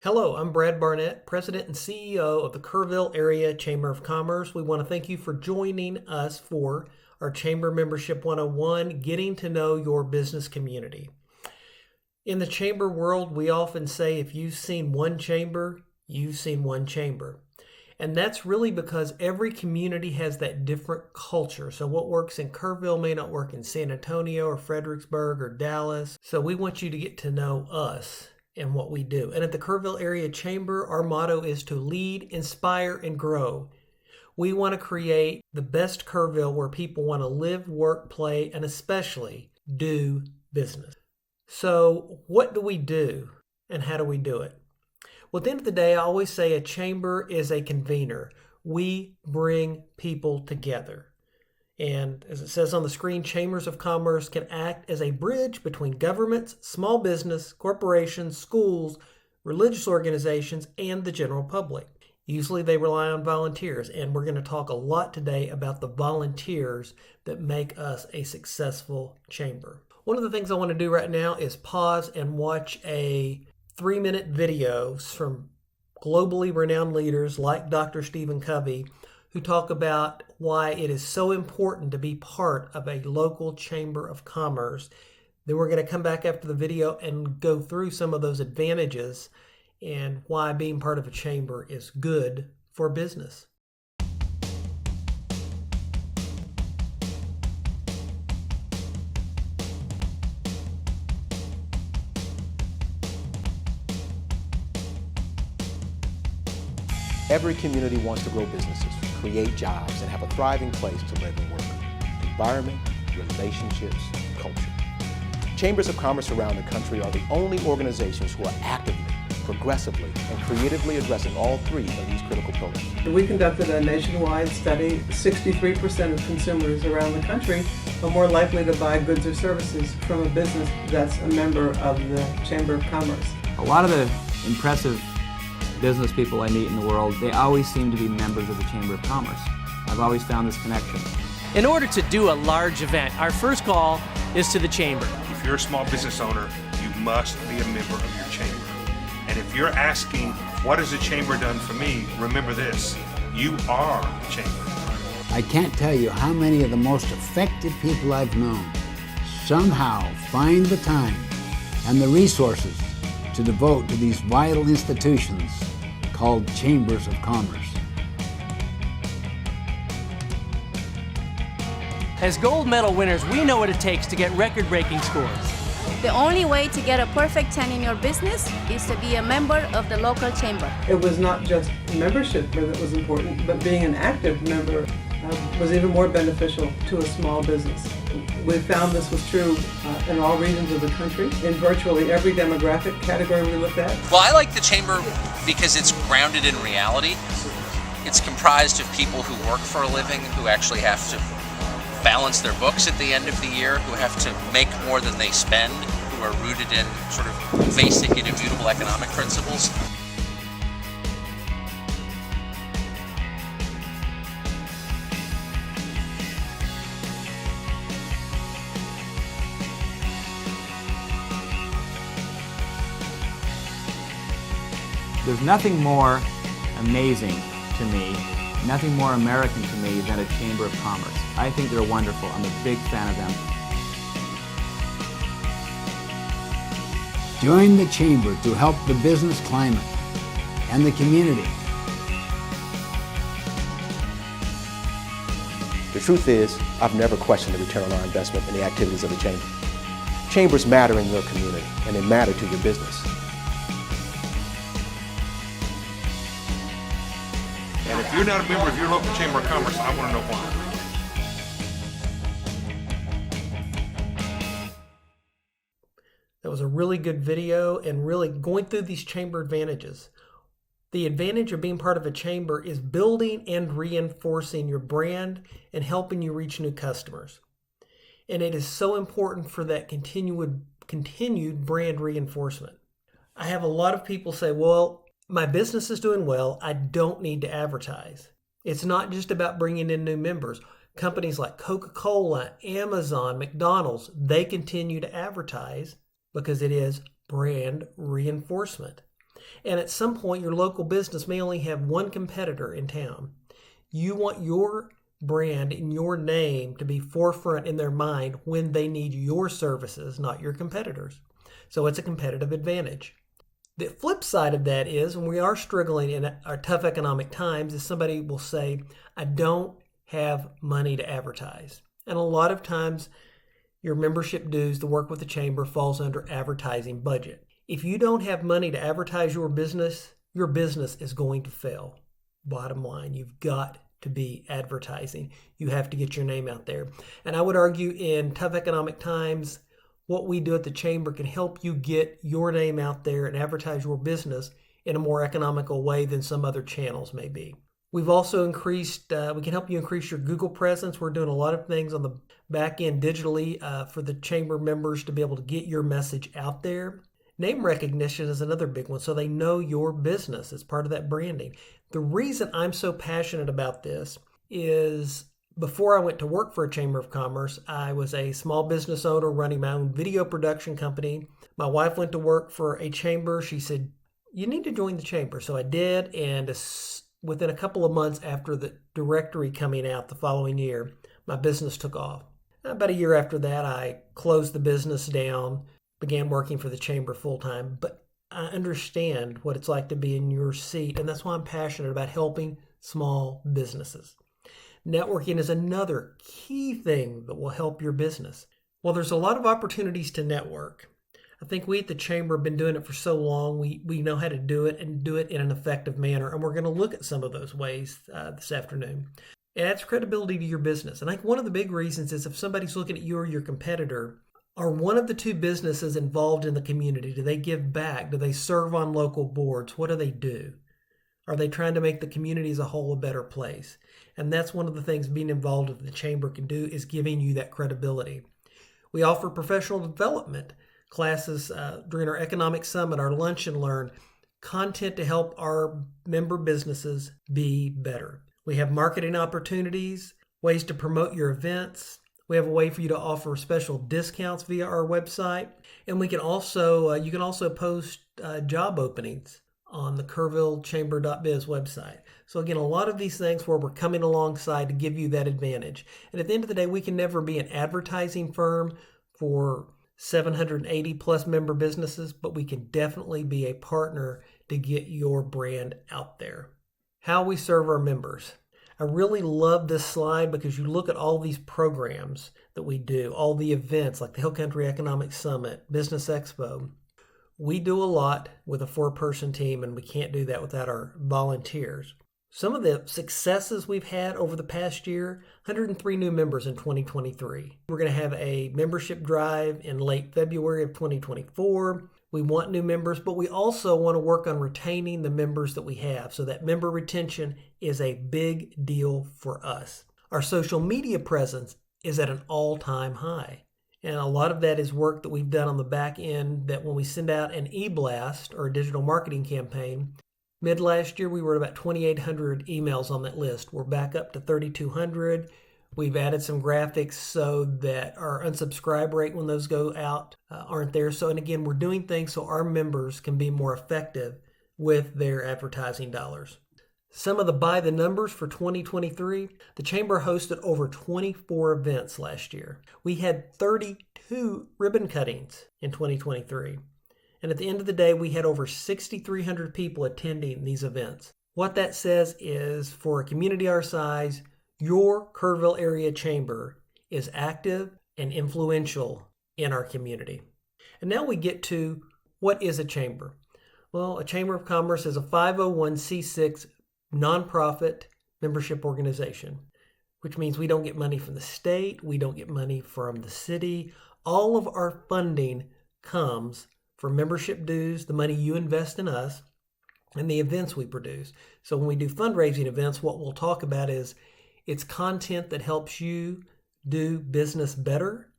Hello, I'm Brad Barnett, President and CEO of the Kerrville Area Chamber of Commerce. We want to thank you for joining us for our Chamber Membership 101, Getting to Know Your Business Community. In the chamber world, we often say if you've seen one chamber, you've seen one chamber. And that's really because every community has that different culture. So what works in Kerrville may not work in San Antonio or Fredericksburg or Dallas. So we want you to get to know us and what we do. And at the Kerrville Area Chamber, our motto is to lead, inspire, and grow. We want to create the best Kerrville where people want to live, work, play, and especially do business. So what do we do and how do we do it? Well, at the end of the day, I always say a chamber is a convener. We bring people together. And as it says on the screen, chambers of commerce can act as a bridge between governments, small business, corporations, schools, religious organizations, and the general public. Usually they rely on volunteers, and we're going to talk a lot today about the volunteers that make us a successful chamber. One of the things I want to do right now is pause and watch a 3-minute video from globally renowned leaders like Dr. Stephen Covey, who talk about why it is so important to be part of a local chamber of commerce. Then we're going to come back after the video and go through some of those advantages and why being part of a chamber is good for business. Every community wants to grow businesses, create jobs, and have a thriving place to live and work. Environment, relationships, culture. Chambers of commerce around the country are the only organizations who are actively, progressively, and creatively addressing all three of these critical pillars. We conducted a nationwide study. 63% of consumers around the country are more likely to buy goods or services from a business that's a member of the Chamber of Commerce. A lot of the impressive business people I meet in the world, they always seem to be members of the Chamber of Commerce. I've always found this connection. In order to do a large event, our first call is to the Chamber. If you're a small business owner, you must be a member of your chamber. And if you're asking, what has the chamber done for me? Remember this, you are the chamber. I can't tell you how many of the most effective people I've known somehow find the time and the resources to devote to these vital institutions called Chambers of Commerce. As gold medal winners, we know what it takes to get record-breaking scores. The only way to get a perfect 10 in your business is to be a member of the local chamber. It was not just membership that was important, but being an active member was even more beneficial to a small business. We found this was true in all regions of the country, in virtually every demographic category we looked at. Well, I like the chamber because it's grounded in reality. It's comprised of people who work for a living, who actually have to balance their books at the end of the year, who have to make more than they spend, who are rooted in sort of basic and immutable economic principles. There's nothing more amazing to me, nothing more American to me than a Chamber of Commerce. I think they're wonderful. I'm a big fan of them. Join the Chamber to help the business climate and the community. The truth is, I've never questioned the return on our investment in the activities of the chamber. Chambers matter in your community, and they matter to your business. And if you're not a member of your local chamber of commerce, I want to know why. That was a really good video and really going through these chamber advantages. The advantage of being part of a chamber is building and reinforcing your brand and helping you reach new customers. And it is so important for that continued brand reinforcement. I have a lot of people say, well, my business is doing well, I don't need to advertise. It's not just about bringing in new members. Companies like Coca-Cola, Amazon, McDonald's, they continue to advertise because it is brand reinforcement. And at some point, your local business may only have one competitor in town. You want your brand and your name to be forefront in their mind when they need your services, not your competitors. So it's a competitive advantage. The flip side of that is when we are struggling in our tough economic times is somebody will say, I don't have money to advertise. And a lot of times your membership dues to work with the chamber falls under advertising budget. If you don't have money to advertise your business is going to fail. Bottom line, you've got to be advertising. You have to get your name out there. And I would argue in tough economic times, what we do at the chamber can help you get your name out there and advertise your business in a more economical way than some other channels may be. We've also increased, we can help you increase your Google presence. We're doing a lot of things on the back end digitally for the chamber members to be able to get your message out there. Name recognition is another big one, so they know your business. It's part of that branding. The reason I'm so passionate about this is before I went to work for a Chamber of Commerce, I was a small business owner running my own video production company. My wife went to work for a chamber. She said, you need to join the chamber. So I did, and within a couple of months after the directory coming out the following year, my business took off. About a year after that, I closed the business down, began working for the chamber full-time, but I understand what it's like to be in your seat, and that's why I'm passionate about helping small businesses. Networking is another key thing that will help your business. Well, there's a lot of opportunities to network. I think we at the chamber have been doing it for so long, we know how to do it and do it in an effective manner, and we're going to look at some of those ways this afternoon. It adds credibility to your business, and I think one of the big reasons is if somebody's looking at you or your competitor, are one of the two businesses involved in the community? Do they give back? Do they serve on local boards? What do they do? Are they trying to make the community as a whole a better place? And that's one of the things being involved with the chamber can do, is giving you that credibility. We offer professional development classes during our economic summit, our lunch and learn, content to help our member businesses be better. We have marketing opportunities, ways to promote your events. We have a way for you to offer special discounts via our website. And we can also, you can also post job openings on the kerrvillechamber.biz website. So again, a lot of these things where we're coming alongside to give you that advantage. And at the end of the day, we can never be an advertising firm for 780 plus member businesses, but we can definitely be a partner to get your brand out there. How we serve our members. I really love this slide because you look at all these programs that we do, all the events like the Hill Country Economic Summit, Business Expo. We do a lot with a 4-person team, and we can't do that without our volunteers. Some of the successes we've had over the past year, 103 new members in 2023. We're going to have a membership drive in late February of 2024. We want new members, but we also want to work on retaining the members that we have. So that member retention is a big deal for us. Our social media presence is at an all-time high. And a lot of that is work that we've done on the back end, that when we send out an e-blast or a digital marketing campaign, mid last year we were at about 2,800 emails on that list. We're back up to 3,200. We've added some graphics so that our unsubscribe rate when those go out aren't there. So, and again, we're doing things so our members can be more effective with their advertising dollars. Some of the by the numbers for 2023, the Chamber hosted over 24 events last year. We had 32 ribbon cuttings in 2023. And at the end of the day, we had over 6,300 people attending these events. What that says is, for a community our size, your Kerrville Area Chamber is active and influential in our community. And now we get to, what is a chamber? Well, a Chamber of Commerce is a 501c6 nonprofit membership organization, which means we don't get money from the state, we don't get money from the city. All of our funding comes from membership dues, the money you invest in us, and the events we produce. So when we do fundraising events, what we'll talk about is it's content that helps you do business better,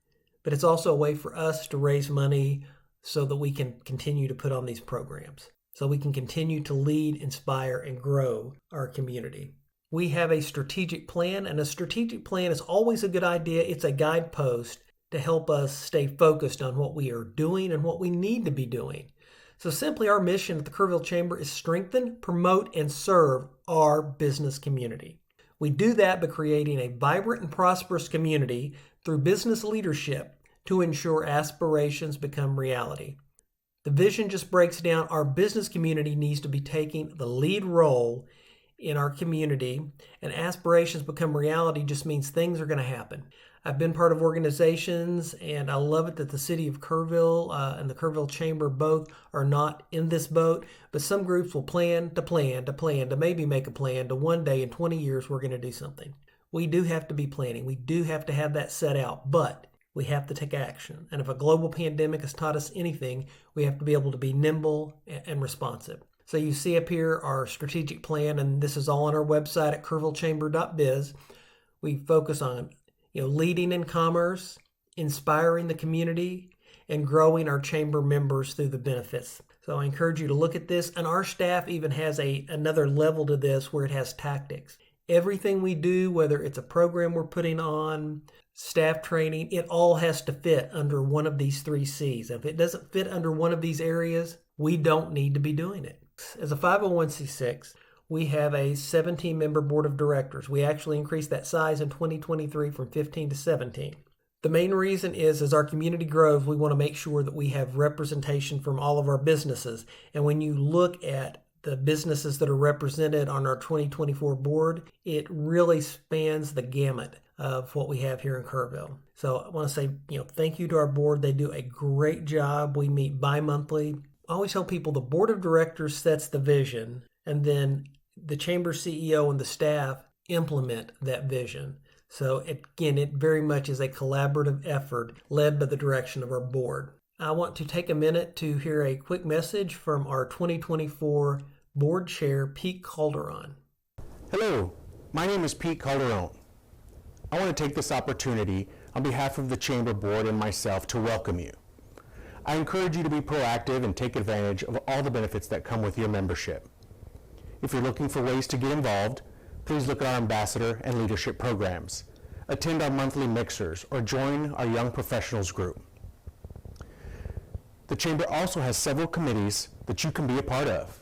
but it's also a way for us to raise money so that we can continue to put on these programs, so we can continue to lead, inspire, and grow our community. We have a strategic plan, and a strategic plan is always a good idea. It's a guidepost to help us stay focused on what we are doing and what we need to be doing. So simply, our mission at the Kerrville Chamber is strengthen, promote, and serve our business community. We do that by creating a vibrant and prosperous community through business leadership to ensure aspirations become reality. The vision just breaks down our business community needs to be taking the lead role in our community, and aspirations become reality just means things are going to happen. I've been part of organizations, and I love it that the city of Kerrville and the Kerrville Chamber both are not in this boat, but some groups will plan to maybe make a plan to one day in 20 years we're going to do something. We do have to be planning. We do have to have that set out, but we have to take action. And if a global pandemic has taught us anything, we have to be able to be nimble and responsive. So you see up here our strategic plan, and this is all on our website at kerrvillechamber.biz. We focus on leading in commerce, inspiring the community, and growing our chamber members through the benefits. So I encourage you to look at this, and our staff even has another level to this where it has tactics. Everything we do, whether it's a program we're putting on, staff training, it all has to fit under one of these 3 C's. If it doesn't fit under one of these areas, we don't need to be doing it. As a 501c6, we have a 17-member board of directors. We actually increased that size in 2023 from 15 to 17. The main reason is as our community grows, we want to make sure that we have representation from all of our businesses. And when you look at the businesses that are represented on our 2024 board, it really spans the gamut of what we have here in Kerrville. So I want to say, thank you to our board. They do a great job. We meet bi-monthly. I always tell people the board of directors sets the vision, and then the chamber CEO and the staff implement that vision. So again, it very much is a collaborative effort led by the direction of our board. I want to take a minute to hear a quick message from our 2024 board chair, Pete Calderon. Hello, my name is Pete Calderon. I want to take this opportunity on behalf of the Chamber Board and myself to welcome you. I encourage you to be proactive and take advantage of all the benefits that come with your membership. If you're looking for ways to get involved, please look at our ambassador and leadership programs, attend our monthly mixers, or join our young professionals group. The Chamber also has several committees that you can be a part of.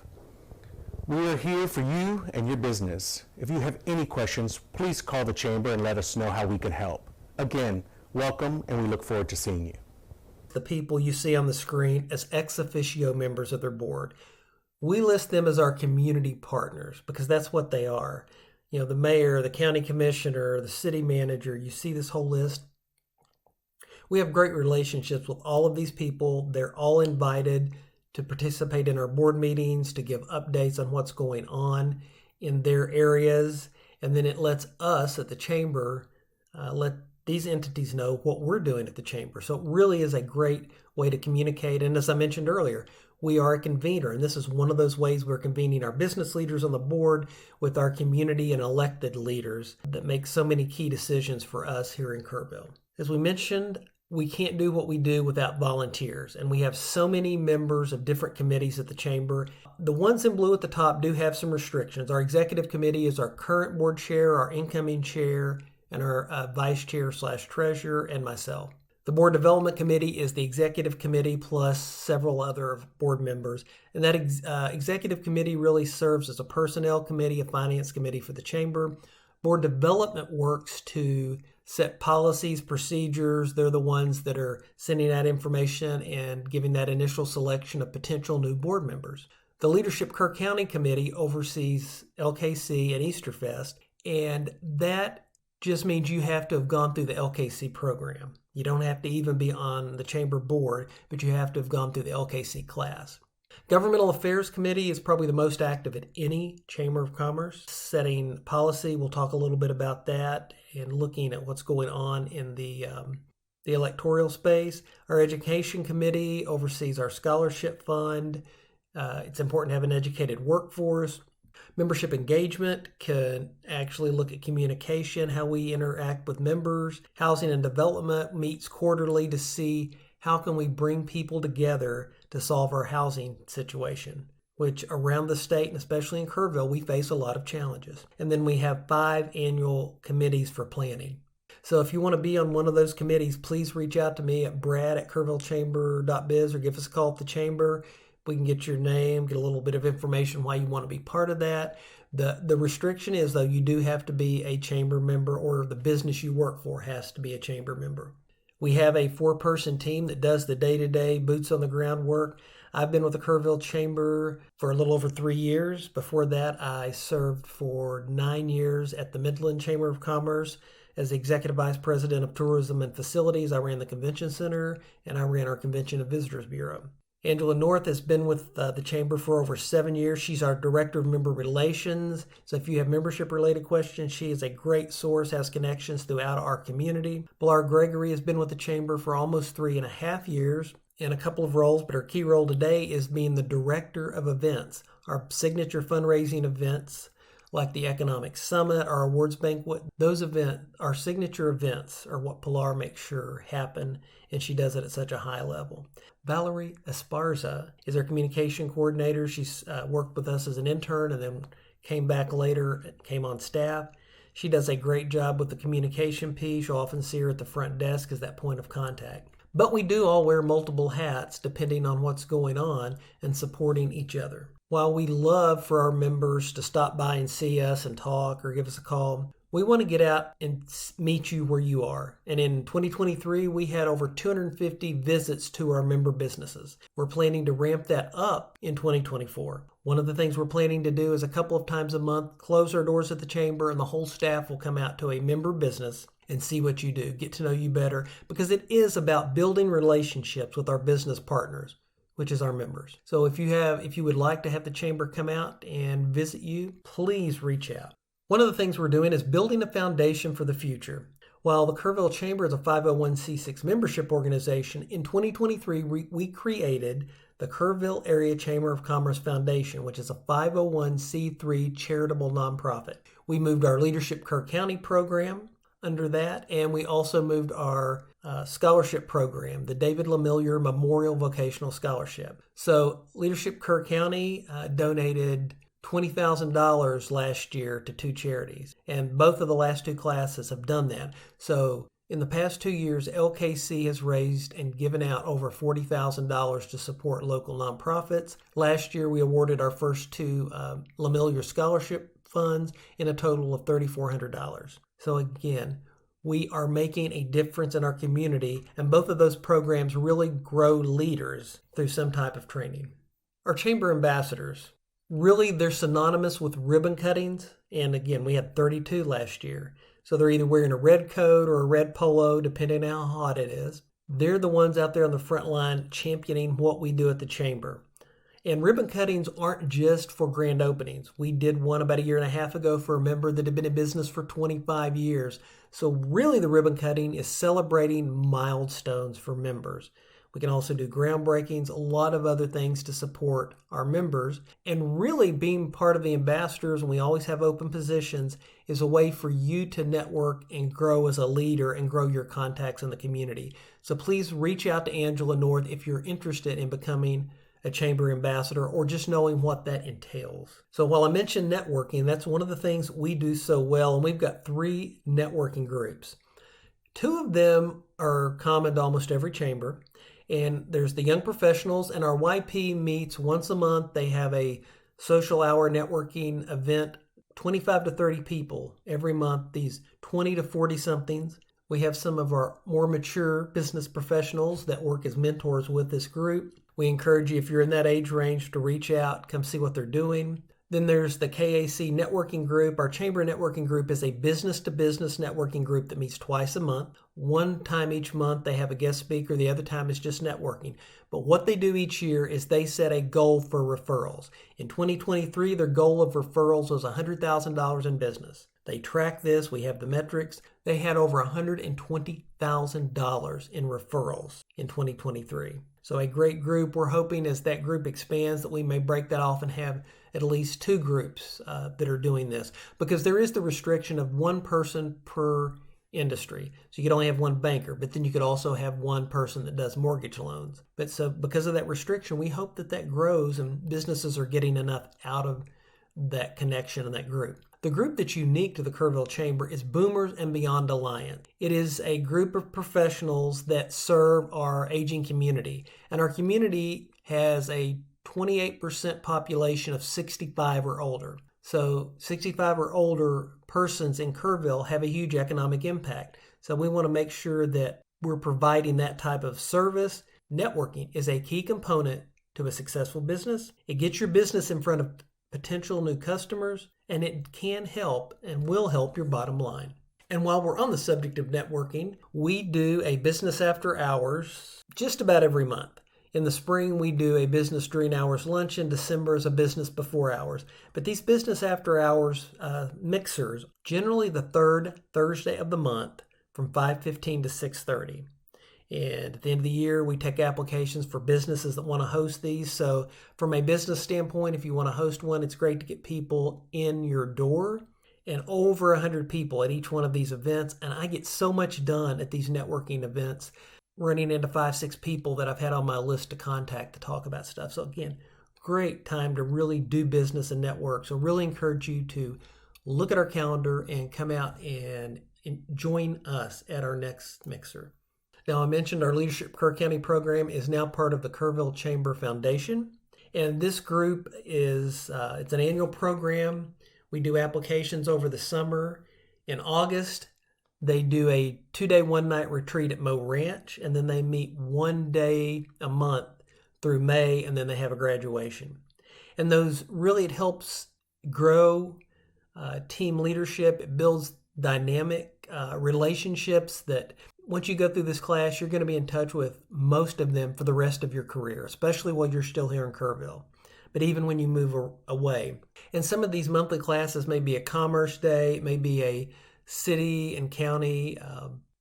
We are here for you and your business. If you have any questions, please call the Chamber and let us know how we can help. Again, welcome, and we look forward to seeing you. The people you see on the screen as ex officio members of their board. We list them as our community partners because that's what they are. The mayor, the county commissioner, the city manager, you see this whole list. We have great relationships with all of these people. They're all invited to participate in our board meetings, to give updates on what's going on in their areas. And then it lets us at the chamber let these entities know what we're doing at the chamber. So it really is a great way to communicate. And as I mentioned earlier, we are a convener, and this is one of those ways we're convening our business leaders on the board with our community and elected leaders that make so many key decisions for us here in Kerrville. As we mentioned, we can't do what we do without volunteers, and we have so many members of different committees at the chamber. The ones in blue at the top do have some restrictions. Our executive committee is our current board chair, our incoming chair, and our vice chair / treasurer, and myself. The board development committee is the executive committee plus several other board members. And that executive committee really serves as a personnel committee, a finance committee for the chamber. Board development works to set policies, procedures. They're the ones that are sending out information and giving that initial selection of potential new board members. The Leadership Kerr County Committee oversees LKC and Easterfest, and that just means you have to have gone through the LKC program. You don't have to even be on the chamber board, but you have to have gone through the LKC class. Governmental Affairs Committee is probably the most active at any Chamber of Commerce. Setting policy, we'll talk a little bit about that, and looking at what's going on in the electoral space. Our Education Committee oversees our scholarship fund. It's important to have an educated workforce. Membership engagement can actually look at communication, how we interact with members. Housing and Development meets quarterly to see how can we bring people together to solve our housing situation, which around the state and especially in Kerrville, we face a lot of challenges. And then we have 5 annual committees for planning. So if you want to be on one of those committees, please reach out to me at brad@kerrvillechamber.biz or give us a call at the chamber. We can get your name, get a little bit of information why you want to be part of that. The restriction is, though, you do have to be a chamber member, or the business you work for has to be a chamber member. We have a 4-person team that does the day-to-day boots on the ground work. I've been with the Kerrville Chamber for a little over 3 years. Before that, I served for 9 years at the Midland Chamber of Commerce as the Executive Vice President of Tourism and Facilities. I ran the Convention Center, and I ran our Convention and Visitors Bureau. Angela North has been with the Chamber for over 7 years. She's our Director of Member Relations. So if you have membership-related questions, she is a great source, has connections throughout our community. Pilar Gregory has been with the Chamber for almost 3.5 years in a couple of roles, but her key role today is being the Director of Events. Our signature fundraising events, like the Economic Summit, our awards banquet, those events, our signature events, are what Pilar makes sure happen, and she does it at such a high level. Valerie Esparza is our communication coordinator. She's worked with us as an intern and then came back later, came on staff. She does a great job with the communication piece. You'll often see her at the front desk as that point of contact. But we do all wear multiple hats depending on what's going on and supporting each other. While we love for our members to stop by and see us and talk or give us a call, we want to get out and meet you where you are. And in 2023, we had over 250 visits to our member businesses. We're planning to ramp that up in 2024. One of the things we're planning to do is a couple of times a month, close our doors at the Chamber, and the whole staff will come out to a member business and see what you do, get to know you better, because it is about building relationships with our business partners, which is our members. So if you would like to have the Chamber come out and visit you, please reach out. One of the things we're doing is building a foundation for the future. While the Kerrville Chamber is a 501c6 membership organization, in 2023 we created the Kerrville Area Chamber of Commerce Foundation, which is a 501c3 charitable nonprofit. We moved our Leadership Kerr County program under that, and we also moved our scholarship program, the David LeMillier Memorial Vocational Scholarship. So Leadership Kerr County donated $20,000 last year to 2 charities, and both of the last 2 classes have done that. So in the past 2 years, LKC has raised and given out over $40,000 to support local nonprofits. Last year, we awarded our first 2 LeMillier scholarship funds in a total of $3,400. So again, we are making a difference in our community, and both of those programs really grow leaders through some type of training. Our Chamber ambassadors, really, they're synonymous with ribbon cuttings. And again, we had 32 last year. So they're either wearing a red coat or a red polo, depending on how hot it is. They're the ones out there on the front line championing what we do at the Chamber. And ribbon cuttings aren't just for grand openings. We did one about 1.5 years ago for a member that had been in business for 25 years. So really, the ribbon cutting is celebrating milestones for members. We can also do groundbreakings, a lot of other things to support our members. And really, being part of the ambassadors, and we always have open positions, is a way for you to network and grow as a leader and grow your contacts in the community. So please reach out to Angela North if you're interested in becoming a Chamber ambassador or just knowing what that entails. So while I mentioned networking, that's one of the things we do so well, and we've got 3 networking groups. 2 of them are common to almost every chamber. And there's the Young Professionals, and our YP meets once a month. They have a social hour networking event, 25 to 30 people every month, these 20 to 40 somethings. We have some of our more mature business professionals that work as mentors with this group. We encourage you, if you're in that age range, to reach out, come see what they're doing. Then there's the KAC networking group. Our Chamber networking group is a business-to-business networking group that meets twice a month. One time each month they have a guest speaker. The other time is just networking. But what they do each year is they set a goal for referrals. In 2023, their goal of referrals was $100,000 in business. They track this. We have the metrics. They had over $120,000 in referrals in 2023. So a great group. We're hoping as that group expands that we may break that off and have at least 2 groups that are doing this, because there is the restriction of 1 person per industry. So you could only have 1 banker, but then you could also have 1 person that does mortgage loans. But so because of that restriction, we hope that that grows and businesses are getting enough out of that connection in that group. The group that's unique to the Kerrville Chamber is Boomers and Beyond Alliance. It is a group of professionals that serve our aging community. And our community has a 28% population of 65 or older. So 65 or older persons in Kerrville have a huge economic impact. So we want to make sure that we're providing that type of service. Networking is a key component to a successful business. It gets your business in front of potential new customers, and it can help and will help your bottom line. And while we're on the subject of networking, we do a business after hours just about every month. In the spring, we do a business during hours lunch. In December is a business before hours. But these business after hours mixers, generally the third Thursday of the month from 5:15 to 6:30. And at the end of the year, we take applications for businesses that want to host these. So from a business standpoint, if you want to host one, it's great to get people in your door, and over 100 people at each one of these events. And I get so much done at these networking events, running into 5-6 people that I've had on my list to contact to talk about stuff. So again, great time to really do business and network. So really encourage you to look at our calendar and come out and join us at our next mixer. Now, I mentioned our Leadership Kerr County program is now part of the Kerrville Chamber Foundation. And this group is, it's an annual program. We do applications over the summer. In August, they do a 2-day, 1-night retreat at Moe Ranch, and then they meet 1 day a month through May, and then they have a graduation. And those really, it helps grow team leadership. It builds dynamic relationships that once you go through this class, you're going to be in touch with most of them for the rest of your career, especially while you're still here in Kerrville. But even when you move away. And some of these monthly classes may be a commerce day, it may be a city and county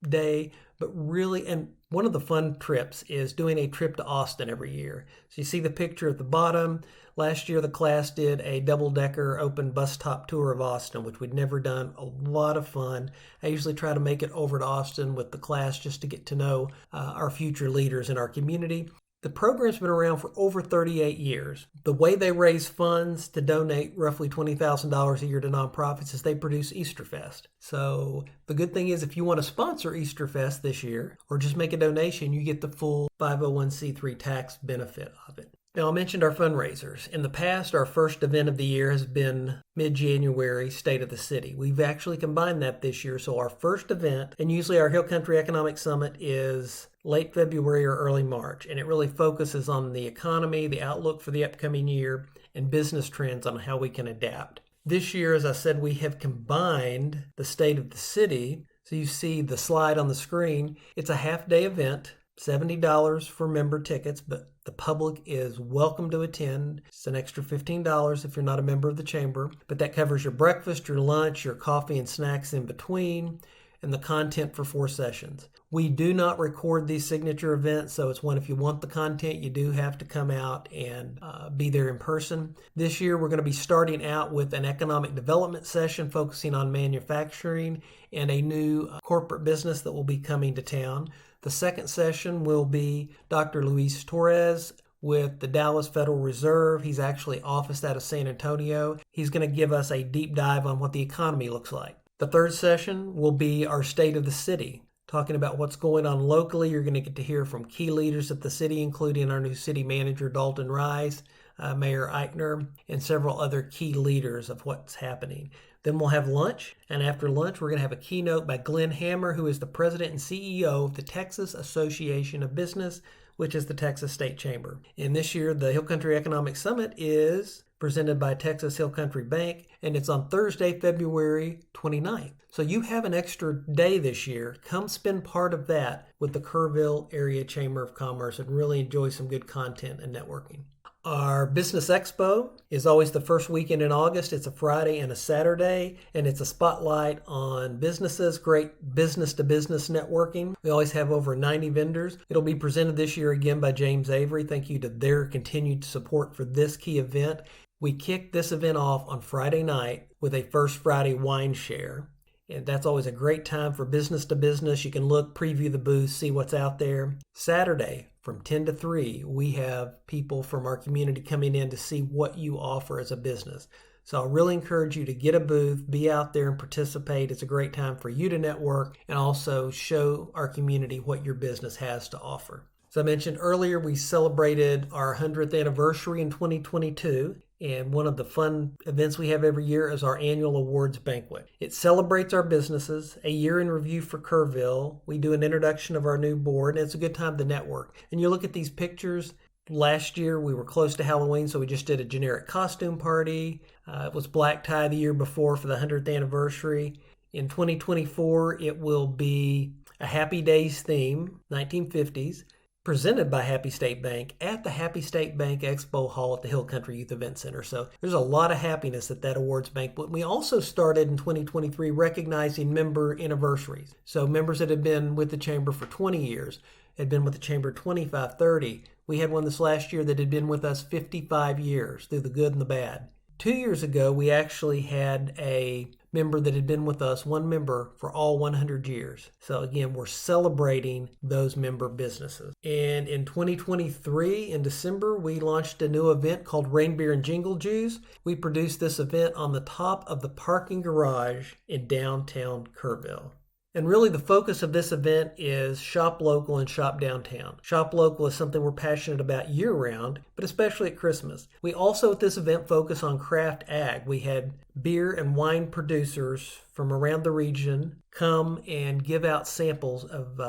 day, but really, and one of the fun trips is doing a trip to Austin every year. So you see the picture at the bottom. Last year, the class did a double-decker open bus top tour of Austin, which we'd never done. A lot of fun. I usually try to make it over to Austin with the class just to get to know our future leaders in our community. The program's been around for over 38 years. The way they raise funds to donate roughly $20,000 a year to nonprofits is they produce Easterfest. So the good thing is if you want to sponsor Easterfest this year or just make a donation, you get the full 501c3 tax benefit of it. Now, I mentioned our fundraisers. In the past, our first event of the year has been mid-January, State of the City. We've actually combined that this year. So our first event, and usually our Hill Country Economic Summit, is late February or early March. And it really focuses on the economy, the outlook for the upcoming year, and business trends on how we can adapt. This year, as I said, we have combined the State of the City. So you see the slide on the screen. It's a half-day event. $70 for member tickets, but the public is welcome to attend. It's an extra $15 if you're not a member of the chamber, but that covers your breakfast, your lunch, your coffee and snacks in between, and the content for 4 sessions. We do not record these signature events, so it's one, if you want the content, you do have to come out and be there in person. This year, we're going to be starting out with an economic development session focusing on manufacturing and a new corporate business that will be coming to town. The second session will be Dr. Luis Torres with the Dallas Federal Reserve. He's actually officed out of San Antonio. He's going to give us a deep dive on what the economy looks like. The third session will be our State of the City, talking about what's going on locally. You're going to get to hear from key leaders at the city, including our new city manager, Dalton Rice, Mayor Eichner, and several other key leaders of what's happening. Then we'll have lunch, and after lunch, we're going to have a keynote by Glenn Hammer, who is the president and CEO of the Texas Association of Business, which is the Texas State Chamber. And this year, the Hill Country Economic Summit is presented by Texas Hill Country Bank, and it's on Thursday, February 29th. So you have an extra day this year. Come spend part of that with the Kerrville Area Chamber of Commerce and really enjoy some good content and networking. Our Business Expo is always the first weekend in August. It's a Friday and a Saturday, and it's a spotlight on businesses, great business-to-business networking. We always have over 90 vendors. It'll be presented this year again by James Avery. Thank you to their continued support for this key event. We kicked this event off on Friday night with a First Friday wine share. And that's always a great time for business to business. You can look, preview the booth, see what's out there. Saturday from 10 to 3, we have people from our community coming in to see what you offer as a business. So I really encourage you to get a booth, be out there and participate. It's a great time for you to network and also show our community what your business has to offer. As I mentioned earlier, we celebrated our 100th anniversary in 2022. And one of the fun events we have every year is our annual awards banquet. It celebrates our businesses, a year in review for Kerrville. We do an introduction of our new board, and it's a good time to network. And you look at these pictures. Last year, we were close to Halloween, so we just did a generic costume party. It was black tie the year before for the 100th anniversary. In 2024, it will be a Happy Days theme, 1950s. Presented by Happy State Bank at the Happy State Bank Expo Hall at the Hill Country Youth Event Center. So there's a lot of happiness at that awards banquet. We also started in 2023 recognizing member anniversaries. So members that have been with the Chamber for 20 years, had been with the Chamber 25, 30. We had one this last year that had been with us 55 years through the good and the bad. 2 years ago, we actually had a member that had been with us, one member, for all 100 years. So again, we're celebrating those member businesses. And in 2023, in December, we launched a new event called Rain Beer and Jingle Juice. We produced this event on the top of the parking garage in downtown Kerrville. And really the focus of this event is shop local and shop downtown. Shop local is something we're passionate about year-round, but especially at Christmas. We also at this event focus on craft ag. We had beer and wine producers from around the region come and give out samples of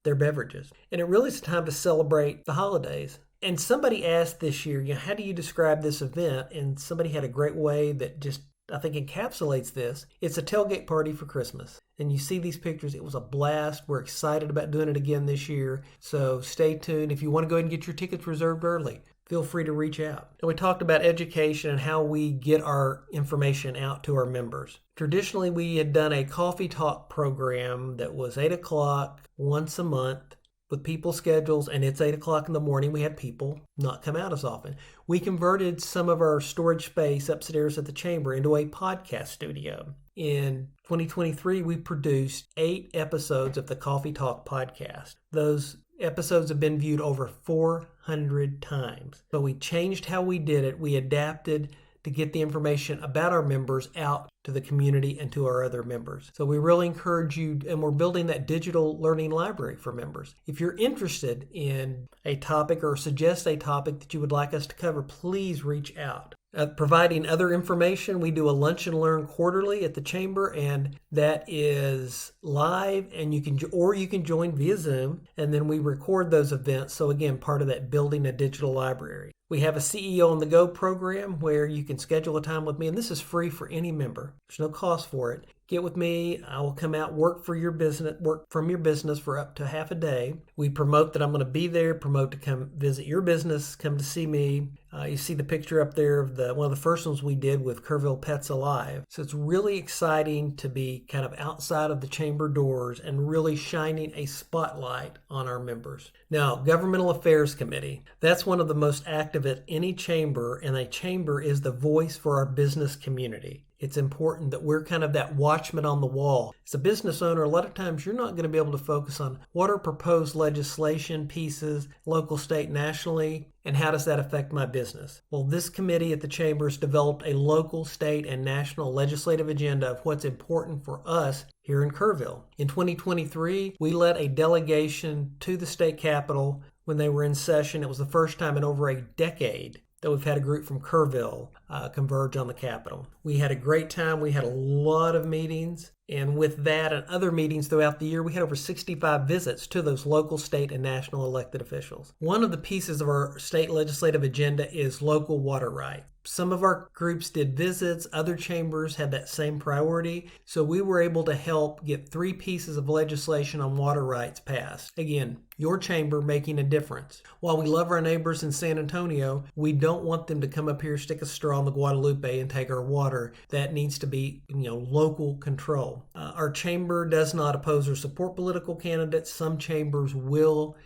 their beverages. And it really is time to celebrate the holidays. And somebody asked this year, how do you describe this event? And somebody had a great way that just I think encapsulates this. It's a tailgate party for Christmas. And you see these pictures, it was a blast. We're excited about doing it again this year. So stay tuned. If you want to go ahead and get your tickets reserved early, feel free to reach out. And we talked about education and how we get our information out to our members. Traditionally, we had done a coffee talk program that was 8 o'clock once a month with people's schedules, and it's 8 o'clock in the morning. We had people not come out as often. We converted some of our storage space upstairs at the Chamber into a podcast studio. In 2023, we produced 8 episodes of the Coffee Talk podcast. Those episodes have been viewed over 400 times. So we changed how we did it. We adapted to get the information about our members out to the community and to our other members. So we really encourage you, and we're building that digital learning library for members. If you're interested in a topic or suggest a topic that you would like us to cover, please reach out. Providing other information, we do a Lunch and Learn quarterly at the Chamber, and that is live, and you can join via Zoom, and then we record those events. So again, part of that building a digital library. We have a CEO on the Go program where you can schedule a time with me, and this is free for any member. There's no cost for it. Get with me. I will come out, work from your business for up to half a day. We promote that I'm going to be there, promote to come visit your business, come to see me. You see the picture up there of one of the first ones we did with Kerrville Pets Alive. So it's really exciting to be kind of outside of the Chamber doors and really shining a spotlight on our members. Now, Governmental Affairs Committee. That's one of the most active at any chamber, and a chamber is the voice for our business community. It's important that we're kind of that watchman on the wall. As a business owner, a lot of times you're not going to be able to focus on what are proposed legislation pieces, local, state, nationally, and how does that affect my business? Well, this committee at the Chamber has developed a local, state, and national legislative agenda of what's important for us here in Kerrville. In 2023, we led a delegation to the state capitol when they were in session. It was the first time in over a decade that we've had a group from Kerrville converge on the Capitol. We had a great time. We had a lot of meetings. And with that and other meetings throughout the year, we had over 65 visits to those local, state, and national elected officials. One of the pieces of our state legislative agenda is local water rights. Some of our groups did visits, other chambers had that same priority, so we were able to help get 3 pieces of legislation on water rights passed. Again, your chamber making a difference. While we love our neighbors in San Antonio, we don't want them to come up here, stick a straw in the Guadalupe and take our water. That needs to be, local control. Our chamber does not oppose or support political candidates. Some chambers will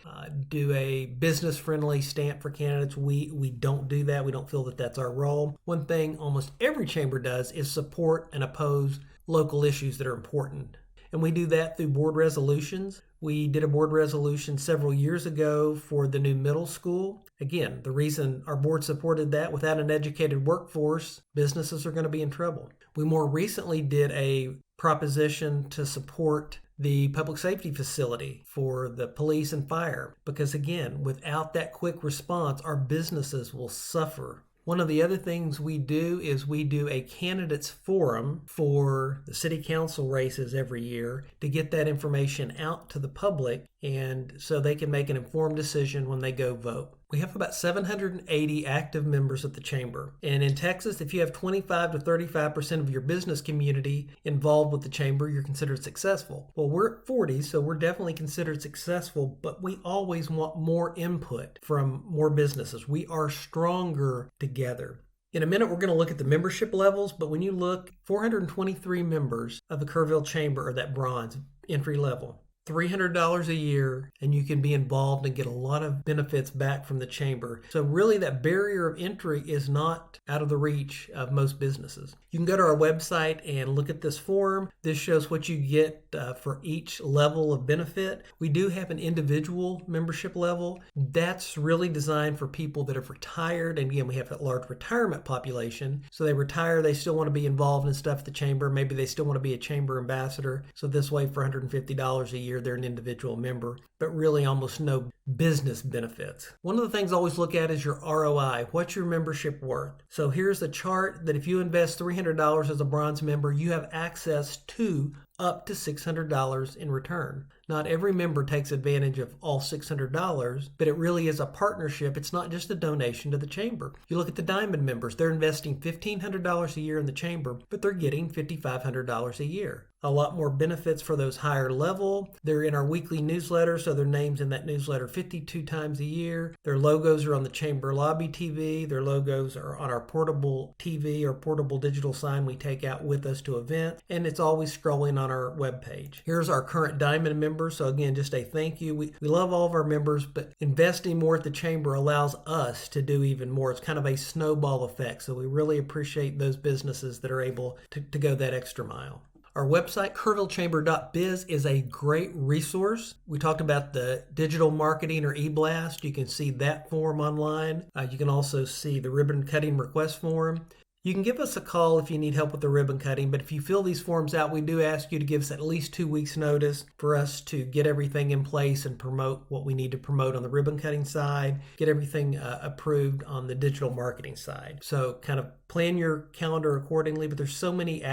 do a business-friendly stamp for candidates. We don't do that. We don't feel that that's our role. One thing almost every chamber does is support and oppose local issues that are important. and we do that through board resolutions. We did a board resolution several years ago for the new middle school. Again, the reason our board supported that, without an educated workforce, businesses are going to be in trouble. We more recently did a proposition to support the public safety facility for the police and fire, because again, without that quick response, our businesses will suffer. One of the other things we do is we do a candidates forum for the city council races every year to get that information out to the public, and so they can make an informed decision when they go vote. We have about 780 active members at the Chamber. And in Texas, if you have 25 to 35% of your business community involved with the Chamber, you're considered successful. Well, we're at 40, so we're definitely considered successful, but we always want more input from more businesses. We are stronger together. In a minute, we're going to look at the membership levels, but when you look, 423 members of the Kerrville Chamber are that bronze entry level. $300 a year, and you can be involved and get a lot of benefits back from the chamber. So really that barrier of entry is not out of the reach of most businesses. You can go to our website and look at this form. This shows what you get for each level of benefit. We do have an individual membership level. That's really designed for people that have retired. And again, we have a large retirement population. So they retire, they still want to be involved in stuff at the chamber. Maybe they still want to be a chamber ambassador. So this way, for $150 a year, they're an individual member, but really almost no business benefits. One of the things I always look at is your ROI. What's your membership worth? So here's a chart that if you invest $300 as a bronze member, you have access to up to $600 in return. Not every member takes advantage of all $600, but it really is a partnership. It's not just a donation to the chamber. You look at the diamond members, they're investing $1,500 a year in the chamber, but they're getting $5,500 a year. A lot more benefits for those higher level. They're in our weekly newsletter, so their name's in that newsletter 52 times a year. Their logos are on the chamber lobby TV. Their logos are on our portable TV or portable digital sign we take out with us to event, and it's always scrolling on our webpage. Here's our current diamond members. So again, just a thank you. We love all of our members, but investing more at the chamber allows us to do even more. It's kind of a snowball effect. So we really appreciate those businesses that are able to go that extra mile. Our website, kerrvillechamber.biz, is a great resource. We talked about the digital marketing or eBlast. You can see that form online. You can also see the ribbon cutting request form. You can give us a call if you need help with the ribbon cutting, but if you fill these forms out, we do ask you to give us at least 2 weeks notice for us to get everything in place and promote what we need to promote on the ribbon cutting side, get everything approved on the digital marketing side. So kind of plan your calendar accordingly, but there's so many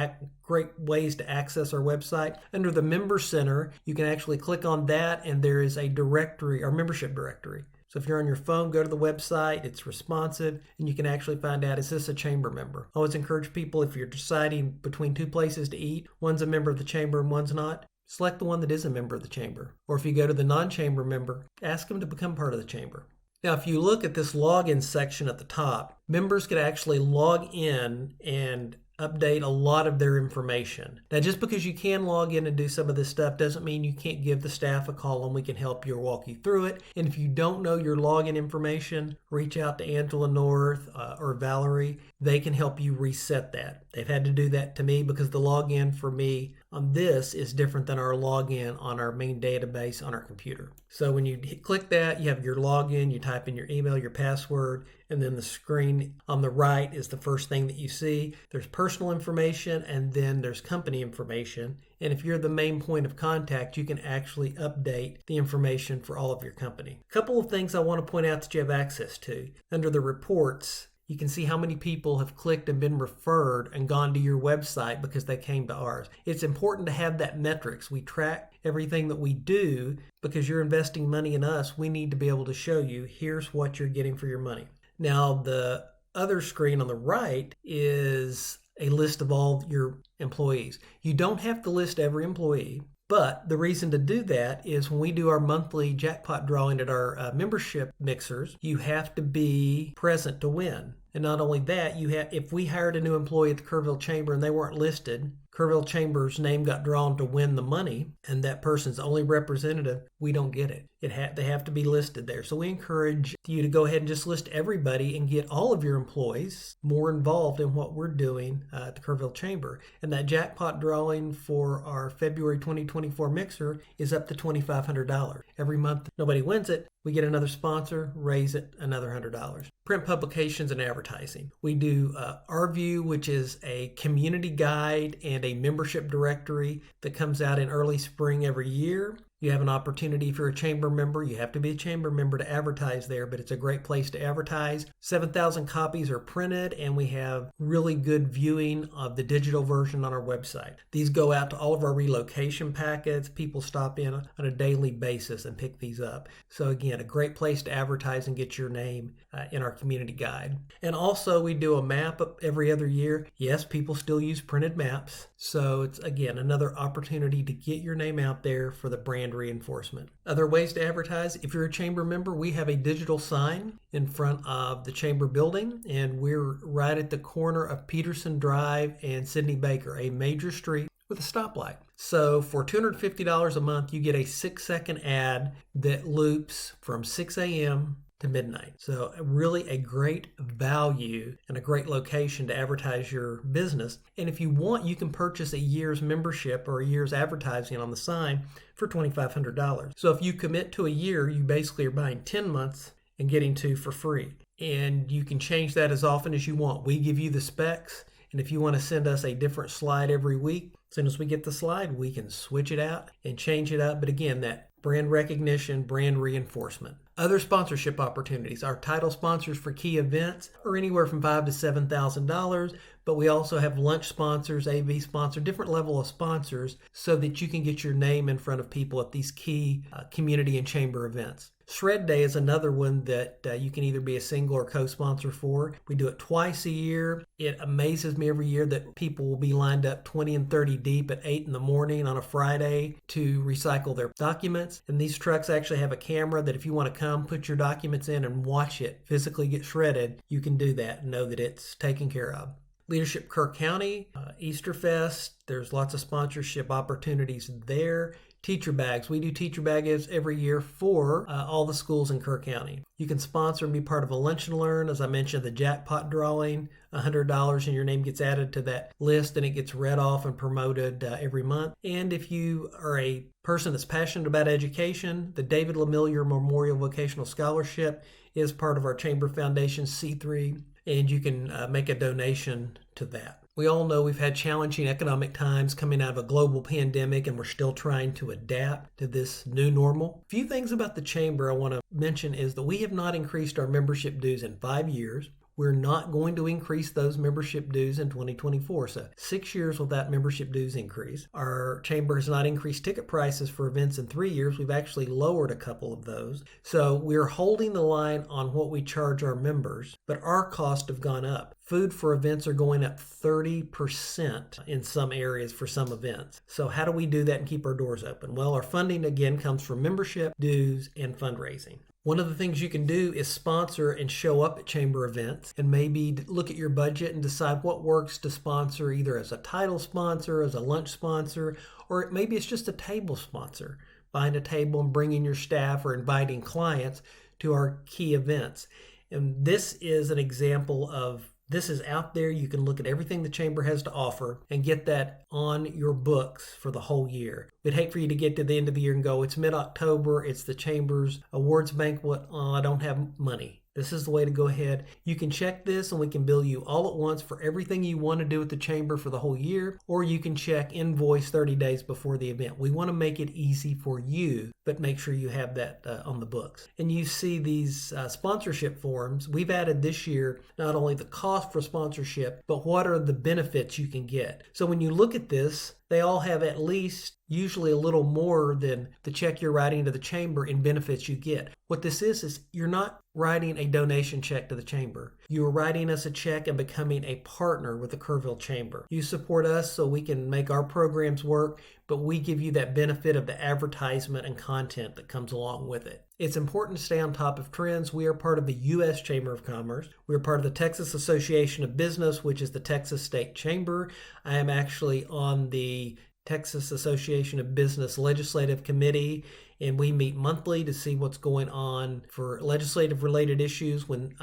great ways to access our website. Under the Member Center, you can actually click on that, and there is a directory, our membership directory. So if you're on your phone, go to the website, it's responsive, and you can actually find out, is this a chamber member? I always encourage people, if you're deciding between two places to eat, one's a member of the chamber and one's not, select the one that is a member of the chamber. Or if you go to the non-chamber member, ask them to become part of the chamber. Now, if you look at this login section at the top, members could actually log in and update a lot of their information. Now, just because you can log in and do some of this stuff doesn't mean you can't give the staff a call and we can help you or walk you through it. And if you don't know your login information, reach out to Angela North or Valerie. They can help you reset that. They've had to do that to me because the login for me on this is different than our login on our main database on our computer. So when you click that, you have your login, you type in your email, your password, and then the screen on the right is the first thing that you see. There's personal information and then there's company information. And if you're the main point of contact, you can actually update the information for all of your company. A couple of things I want to point out that you have access to. Under the reports, you can see how many people have clicked and been referred and gone to your website because they came to ours. It's important to have that metrics. We track everything that we do because you're investing money in us. We need to be able to show you, here's what you're getting for your money. Now, the other screen on the right is a list of all your employees. You don't have to list every employee, but the reason to do that is when we do our monthly jackpot drawing at our membership mixers, you have to be present to win. And not only that, if we hired a new employee at the Kerrville Chamber and they weren't listed, Kerrville Chamber's name got drawn to win the money and that person's only representative, we don't get it. They have to be listed there. So we encourage you to go ahead and just list everybody and get all of your employees more involved in what we're doing at the Kerrville Chamber. And that jackpot drawing for our February 2024 mixer is up to $2,500. Every month nobody wins it, we get another sponsor, raise it another $100. Print publications and advertising. We do Our View, which is a community guide and a membership directory that comes out in early spring every year. You have an opportunity, if you're a chamber member, you have to be a chamber member to advertise there, but it's a great place to advertise. 7,000 copies are printed, and we have really good viewing of the digital version on our website. These go out to all of our relocation packets. People stop in on a daily basis and pick these up. So again, a great place to advertise and get your name in our community guide. And also we do a map every other year. Yes, people still use printed maps. So it's, again, another opportunity to get your name out there for the brand reinforcement. Other ways to advertise: if you're a chamber member, we have a digital sign in front of the chamber building, and we're right at the corner of Peterson Drive and Sidney Baker, a major street with a stoplight. So for $250 a month, you get a 6-second ad that loops from 6 a.m. to midnight. So really a great value and a great location to advertise your business. And if you want, you can purchase a year's membership or a year's advertising on the sign for $2,500. So if you commit to a year, you basically are buying 10 months and getting 2 for free. And you can change that as often as you want. We give you the specs. And if you want to send us a different slide every week, as soon as we get the slide, we can switch it out and change it up. But again, that brand recognition, brand reinforcement. Other sponsorship opportunities. Our title sponsors for key events are anywhere from $5,000 to $7,000, but we also have lunch sponsors, AV sponsors, different level of sponsors so that you can get your name in front of people at these key community and chamber events. Shred Day is another one that you can either be a single or co-sponsor for. We do it twice a year. It amazes me every year that people will be lined up 20 and 30 deep at 8 in the morning on a Friday to recycle their documents. And these trucks actually have a camera that if you want to come, put your documents in and watch it physically get shredded, you can do that and know that it's taken care of. Leadership Kerr County, Easter Fest, there's lots of sponsorship opportunities there. Teacher bags. We do teacher bags every year for all the schools in Kerr County. You can sponsor and be part of a lunch and learn. As I mentioned, the jackpot drawing, $100, and your name gets added to that list and it gets read off and promoted every month. And if you are a person that's passionate about education, the David LeMillier Memorial Vocational Scholarship is part of our Chamber Foundation C3, and you can make a donation to that. We all know we've had challenging economic times coming out of a global pandemic, and we're still trying to adapt to this new normal. A few things about the Chamber I want to mention is that we have not increased our membership dues in 5 years. We're not going to increase those membership dues in 2024. So 6 years without membership dues increase. Our chamber has not increased ticket prices for events in 3 years. We've actually lowered a couple of those. So we're holding the line on what we charge our members, but our costs have gone up. Food for events are going up 30% in some areas for some events. So how do we do that and keep our doors open? Well, our funding again comes from membership, dues, and fundraising. One of the things you can do is sponsor and show up at chamber events and maybe look at your budget and decide what works to sponsor, either as a title sponsor, as a lunch sponsor, or maybe it's just a table sponsor, buying a table and bringing your staff or inviting clients to our key events. And this is an example of this is out there. You can look at everything the chamber has to offer and get that on your books for the whole year. We'd hate for you to get to the end of the year and go, it's mid-October, it's the chamber's awards banquet, I don't have money. This is the way to go ahead. You can check this and we can bill you all at once for everything you want to do at the chamber for the whole year, or you can check invoice 30 days before the event. We want to make it easy for you, but make sure you have that on the books. And you see these sponsorship forms. We've added this year not only the cost for sponsorship, but what are the benefits you can get. So when you look at this, they all have at least usually a little more than the check you're writing to the chamber in benefits you get. What this is you're not writing a donation check to the chamber. You're writing us a check and becoming a partner with the Kerrville Chamber. You support us so we can make our programs work, but we give you that benefit of the advertisement and content that comes along with it. It's important to stay on top of trends. We are part of the U.S. Chamber of Commerce. We are part of the Texas Association of Business, which is the Texas State Chamber. I am actually on the Texas Association of Business Legislative Committee, and we meet monthly to see what's going on for legislative related issues. When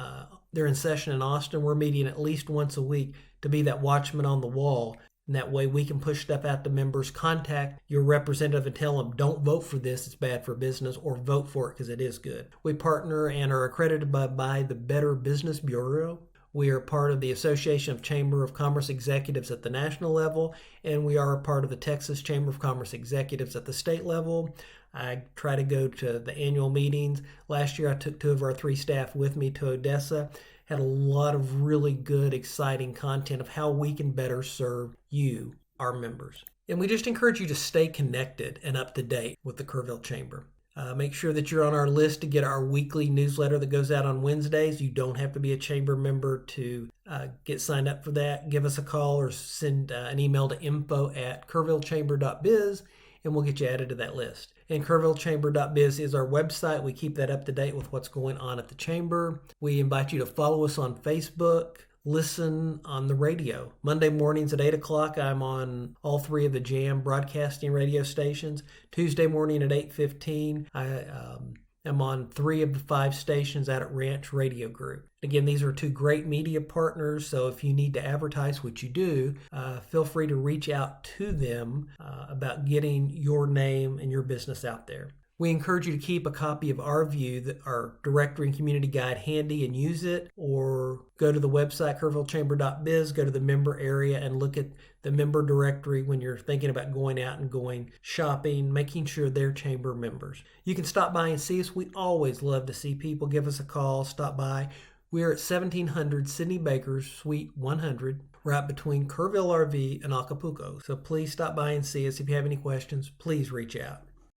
they're in session in Austin, we're meeting at least once a week to be that watchman on the wall. And that way we can push stuff out to members. Contact your representative and tell them, don't vote for this, it's bad for business, or vote for it because it is good. We partner and are accredited by the Better Business Bureau. We are part of the Association of Chamber of Commerce Executives at the national level, and we are a part of the Texas Chamber of Commerce Executives at the state level. I try to go to the annual meetings. Last year I took 2 of our 3 staff with me to Odessa. Had a lot of really good, exciting content of how we can better serve you, our members. And we just encourage you to stay connected and up to date with the Kerrville Chamber. Make sure that you're on our list to get our weekly newsletter that goes out on Wednesdays. You don't have to be a chamber member to get signed up for that. Give us a call or send an email to info@kerrvillechamber.biz, and we'll get you added to that list. And kerrvillechamber.biz is our website. We keep that up to date with what's going on at the chamber. We invite you to follow us on Facebook. Listen on the radio. Monday mornings at 8 o'clock, I'm on all 3 of the Jam broadcasting radio stations. Tuesday morning at 8:15, I am on 3 of the 5 stations out at Ranch Radio Group. Again, these are 2 great media partners, so if you need to advertise, which you do, feel free to reach out to them about getting your name and your business out there. We encourage you to keep a copy of our view, our directory and community guide handy and use it, or go to the website kerrvillechamber.biz, go to the member area and look at the member directory when you're thinking about going out and going shopping, making sure they're chamber members. You can stop by and see us. We always love to see people. Give us a call, stop by. We're at 1700 Sidney Baker, Suite 100, right between Kerrville RV and Acapulco. So please stop by and see us. If you have any questions, please reach out.